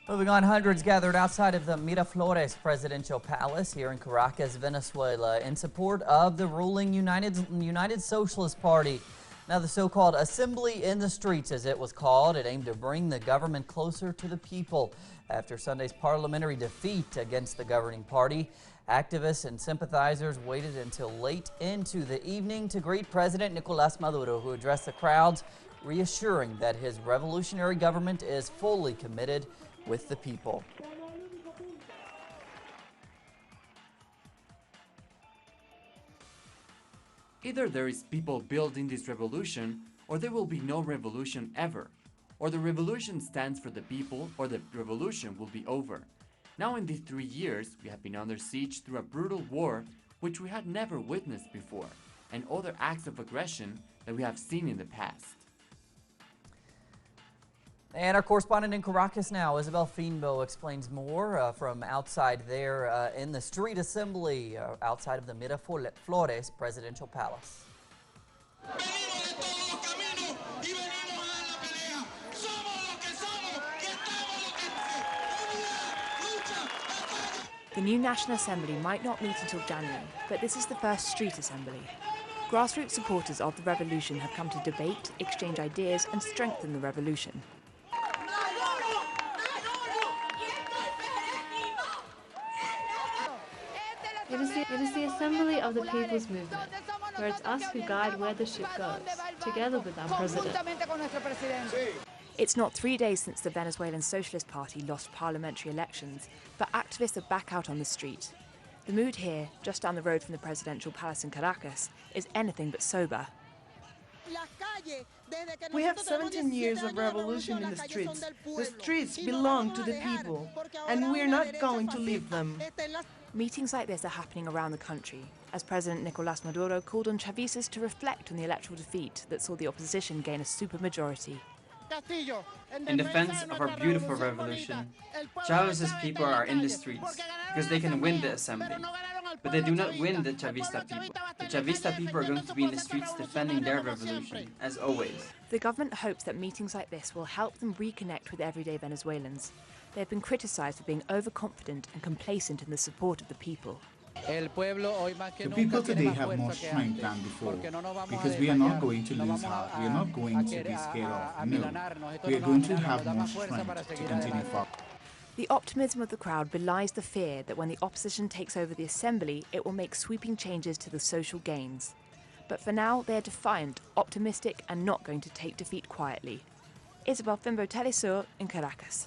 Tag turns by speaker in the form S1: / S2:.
S1: Moving on, hundreds gathered outside of the Miraflores presidential palace here in Caracas, Venezuela, in support of the ruling United Socialist Party. Now, the so-called Assembly in the Streets, as it was called, it aimed to bring the government closer to the people. After Sunday's parliamentary defeat against the governing party, activists and sympathizers waited until late into the evening to greet President Nicolás Maduro, who addressed the crowds, reassuring that his revolutionary government is fully committed with the people.
S2: Either there is people building this revolution, or there will be no revolution ever. Or the revolution stands for the people, or the revolution will be over. Now in these 3 years, we have been under siege through a brutal war which we had never witnessed before, and other acts of aggression that we have seen in the past.
S1: And our correspondent in Caracas now, Isabel Finbo, explains more from outside there in the street assembly outside of the Miraflores presidential palace.
S3: The new National Assembly might not meet until January, but this is the first street assembly. Grassroots supporters of the revolution have come to debate, exchange ideas and strengthen the revolution.
S4: It is the assembly of the people's movement, where it's us who guide where the ship goes, together with our president.
S3: It's not 3 days since the Venezuelan Socialist Party lost parliamentary elections, but activists are back out on the street. The mood here, just down the road from the presidential palace in Caracas, is anything but sober.
S5: We have 17 years of revolution in the streets. The streets belong to the people, and we're not going to leave them.
S3: Meetings like this are happening around the country, as President Nicolás Maduro called on Chavezistas to reflect on the electoral defeat that saw the opposition gain a supermajority.
S6: In defense of our beautiful revolution, Chavez's people are in the streets because they can win the assembly. But they do not win the Chavista people. The Chavista people are going to be in the streets defending their revolution, as always.
S3: The government hopes that meetings like this will help them reconnect with everyday Venezuelans. They have been criticised for being overconfident and complacent in the support of the people.
S7: The people today have more strength than before, because we are not going to lose heart, we are not going to be scared off, no. We are going to have more strength to continue forward.
S3: The optimism of the crowd belies the fear that when the opposition takes over the assembly, it will make sweeping changes to the social gains. But for now, they are defiant, optimistic and not going to take defeat quietly. Isabel Finbo, Telesur in Caracas.